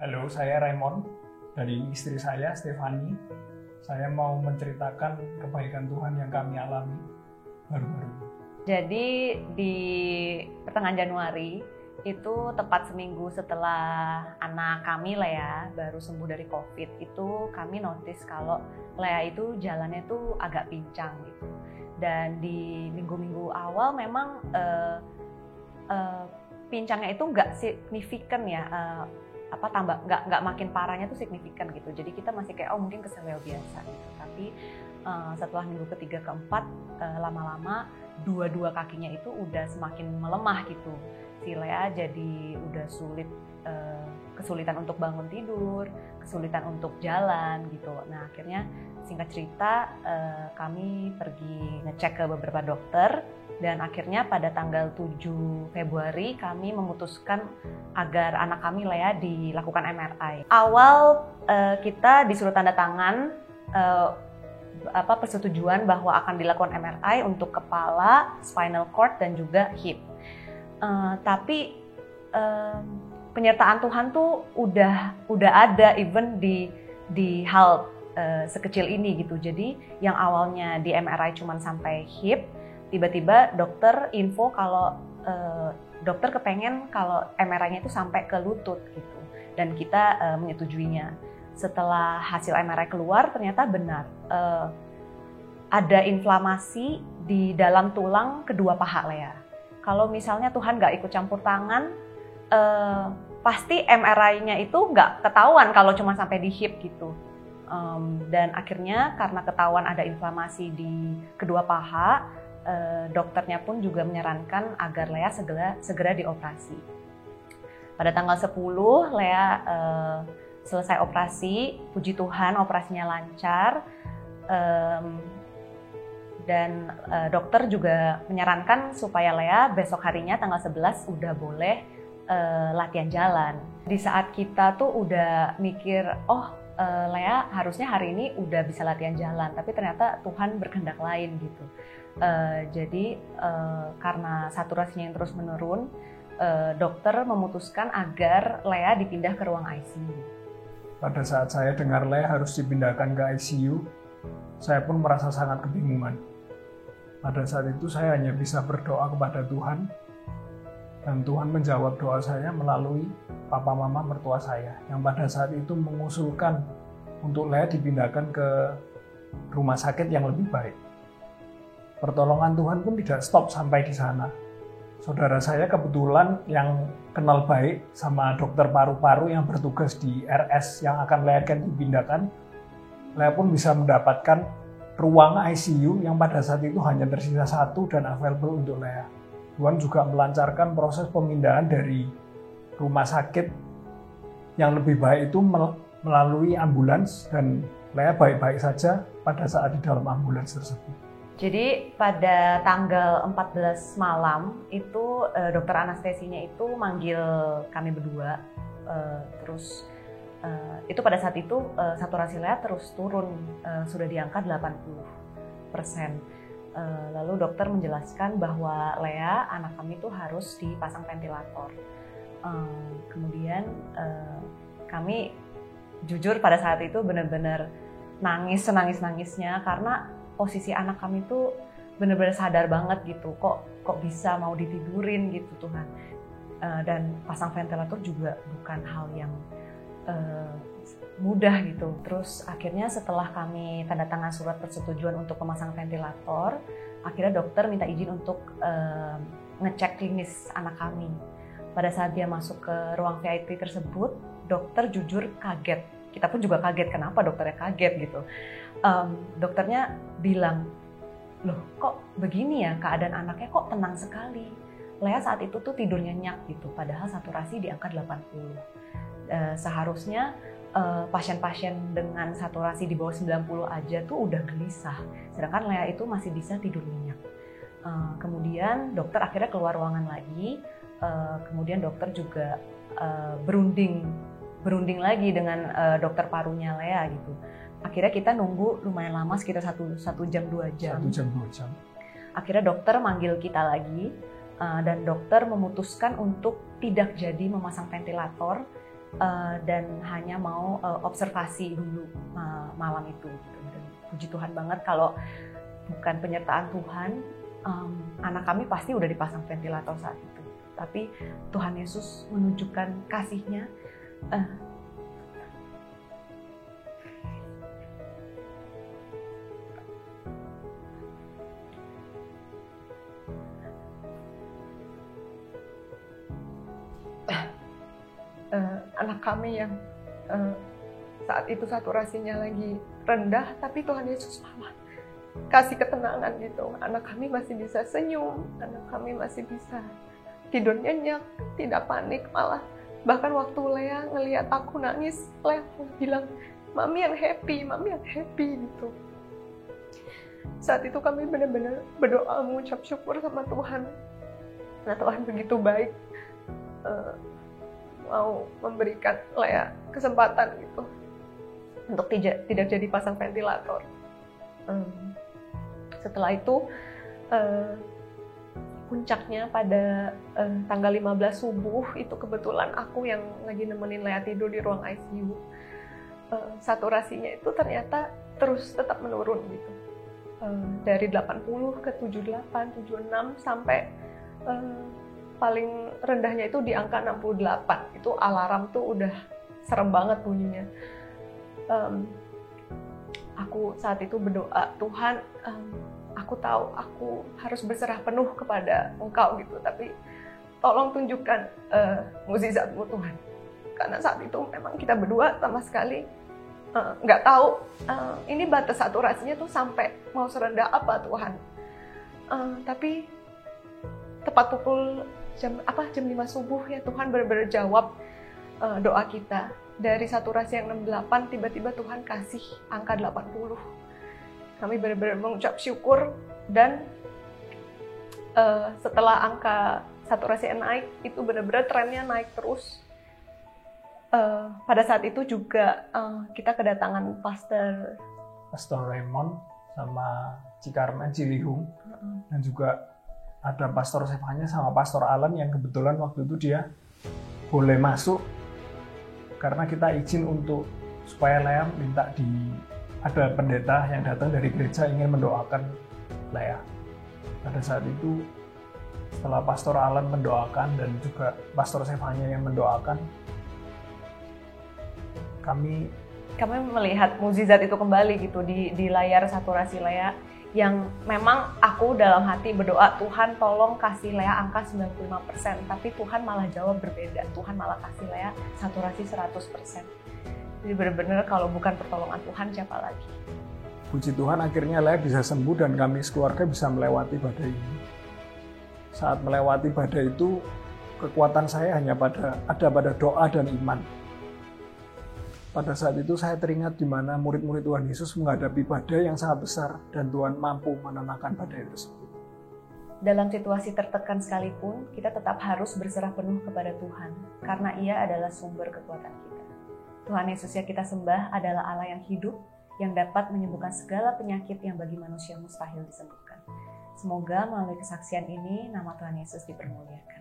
Halo, saya Raymond. Dari istri saya, Stefani. Saya mau menceritakan kebaikan Tuhan yang kami alami baru-baru ini. Jadi di pertengahan Januari, itu tepat seminggu setelah anak kami Lea baru sembuh dari COVID, itu kami notice kalau Lea itu jalannya tuh agak pincang gitu. Dan di minggu-minggu awal memang pincangnya itu nggak signifikan ya, nggak makin parahnya tuh signifikan gitu. Jadi kita masih kayak mungkin keseleo biasa gitu. Tapi setelah minggu ketiga keempat lama-lama dua kakinya itu udah semakin melemah gitu. Si Lea jadi udah kesulitan untuk bangun tidur, kesulitan untuk jalan gitu. Nah akhirnya singkat cerita kami pergi ngecek ke beberapa dokter. Dan akhirnya pada tanggal 7 Februari kami memutuskan agar anak kami Lea dilakukan MRI. Awal kita disuruh tanda tangan persetujuan bahwa akan dilakukan MRI untuk kepala, spinal cord dan juga hip. Tapi penyertaan Tuhan tuh udah ada even di hal sekecil ini gitu. Jadi yang awalnya di MRI cuma sampai hip, tiba-tiba dokter info kalau dokter kepengen kalau MRI-nya itu sampai ke lutut gitu, dan kita menyetujuinya. Setelah hasil MRI keluar ternyata benar ada inflamasi di dalam tulang kedua paha Lea. Kalau misalnya Tuhan nggak ikut campur tangan, pasti MRI-nya itu nggak ketahuan kalau cuma sampai di hip gitu. Dan akhirnya karena ketahuan ada inflamasi di kedua paha, dokternya pun juga menyarankan agar Lea segera dioperasi. Pada tanggal 10 Lea selesai operasi, puji Tuhan operasinya lancar, dan dokter juga menyarankan supaya Lea besok harinya tanggal 11 udah boleh latihan jalan. Di saat kita tuh udah mikir, Lea harusnya hari ini udah bisa latihan jalan, tapi ternyata Tuhan berkehendak lain gitu. Jadi karena saturasinya yang terus menurun, dokter memutuskan agar Lea dipindah ke ruang ICU. Pada saat saya dengar Lea harus dipindahkan ke ICU, saya pun merasa sangat kebingungan. Pada saat itu saya hanya bisa berdoa kepada Tuhan, dan Tuhan menjawab doa saya melalui papa mama mertua saya, yang pada saat itu mengusulkan untuk Lea dipindahkan ke rumah sakit yang lebih baik. Pertolongan Tuhan pun tidak stop sampai di sana. Saudara saya kebetulan yang kenal baik sama dokter paru-paru yang bertugas di RS yang akan Lea dipindahkan, Lea pun bisa mendapatkan ruang ICU yang pada saat itu hanya tersisa satu dan available untuk Lea. Tuhan juga melancarkan proses pemindahan dari rumah sakit yang lebih baik itu melalui ambulans, dan Lea baik-baik saja pada saat di dalam ambulans tersebut. Jadi pada tanggal 14 malam itu dokter anestesinya itu manggil kami berdua, terus itu pada saat itu saturasi Lea terus turun, sudah di angka 80%. Lalu dokter menjelaskan bahwa Lea, anak kami itu harus dipasang ventilator. Kemudian kami jujur pada saat itu benar-benar senangis-nangisnya karena posisi anak kami tuh benar-benar sadar banget gitu, kok bisa mau ditidurin gitu Tuhan. Dan pasang ventilator juga bukan hal yang mudah gitu. Terus akhirnya setelah kami tanda tangan surat persetujuan untuk memasang ventilator, akhirnya dokter minta izin untuk ngecek klinis anak kami. Pada saat dia masuk ke ruang VIP tersebut, dokter jujur kaget. Kita pun juga kaget, kenapa dokternya kaget gitu. Dokternya bilang, loh kok begini ya keadaan anaknya, kok tenang sekali. Lea saat itu tuh tidur nyenyak gitu, padahal saturasi di angka 80. Seharusnya pasien-pasien dengan saturasi di bawah 90 aja tuh udah gelisah, sedangkan Lea itu masih bisa tidur nyenyak. Kemudian dokter akhirnya keluar ruangan lagi, kemudian dokter juga berunding lagi dengan dokter parunya Lea gitu. Akhirnya kita nunggu lumayan lama, sekitar 1 jam 2 jam. 1 jam 2 jam. Akhirnya dokter manggil kita lagi, dan dokter memutuskan untuk tidak jadi memasang ventilator dan hanya mau observasi dulu malam itu. Dan puji Tuhan banget kalau bukan penyertaan Tuhan, anak kami pasti udah dipasang ventilator saat itu. Tapi Tuhan Yesus menunjukkan kasih-Nya. Anak kami yang saat itu saturasinya lagi rendah, tapi Tuhan Yesus malah kasih ketenangan gitu. Anak kami masih bisa senyum, anak kami masih bisa tidur nyenyak, tidak panik. Malah bahkan waktu Lea ngelihat aku nangis, Lea bilang, Mami yang happy gitu. Saat itu kami benar-benar berdoa mengucap syukur sama Tuhan. Nah, Tuhan begitu baik, mau memberikan Lea kesempatan gitu untuk tidak jadi pasang ventilator. Setelah itu puncaknya pada tanggal 15 subuh itu kebetulan aku yang lagi nemenin Lea tidur di ruang ICU. Saturasinya itu ternyata terus tetap menurun gitu. Dari 80 ke 78, 76 sampai paling rendahnya itu di angka 68. Itu alarm tuh udah serem banget bunyinya. Aku saat itu berdoa, Tuhan, aku tahu aku harus berserah penuh kepada Engkau gitu, tapi tolong tunjukkan mukjizat-Mu Tuhan. Karena saat itu memang kita berdua sama sekali nggak tahu ini batas saturasinya tuh sampai mau serendah apa Tuhan. Tapi tepat pukul jam 5 subuh ya Tuhan benar-benar jawab doa kita. Dari saturasi yang 68 tiba-tiba Tuhan kasih angka 80. Kami benar-benar mengucap syukur, dan setelah angka saturasi naik itu benar-benar trennya naik terus. Pada saat itu juga kita kedatangan Pastor Raymond sama Cikarmen Ciliwung, dan juga ada Pastor Sevanya sama Pastor Alan yang kebetulan waktu itu dia boleh masuk karena kita izin untuk supaya Lea minta ada pendeta yang datang dari gereja ingin mendoakan Lea. Pada saat itu setelah Pastor Alan mendoakan dan juga Pastor Sevanya yang mendoakan, kami melihat mukjizat itu kembali gitu di layar saturasi Lea, yang memang aku dalam hati berdoa, Tuhan tolong kasih Lea angka 95%, tapi Tuhan malah jawab berbeda. Tuhan malah kasih Lea saturasi 100%. Jadi benar-benar kalau bukan pertolongan Tuhan, siapa lagi? Puji Tuhan akhirnya Lea bisa sembuh dan kami sekeluarga bisa melewati badai ini. Saat melewati badai itu, kekuatan saya hanya ada pada doa dan iman. Pada saat itu saya teringat di mana murid-murid Tuhan Yesus menghadapi badai yang sangat besar dan Tuhan mampu menenangkan badai tersebut. Dalam situasi tertekan sekalipun, kita tetap harus berserah penuh kepada Tuhan karena Ia adalah sumber kekuatan kita. Tuhan Yesus yang kita sembah adalah Allah yang hidup, yang dapat menyembuhkan segala penyakit yang bagi manusia mustahil disembuhkan. Semoga melalui kesaksian ini nama Tuhan Yesus dipermuliakan.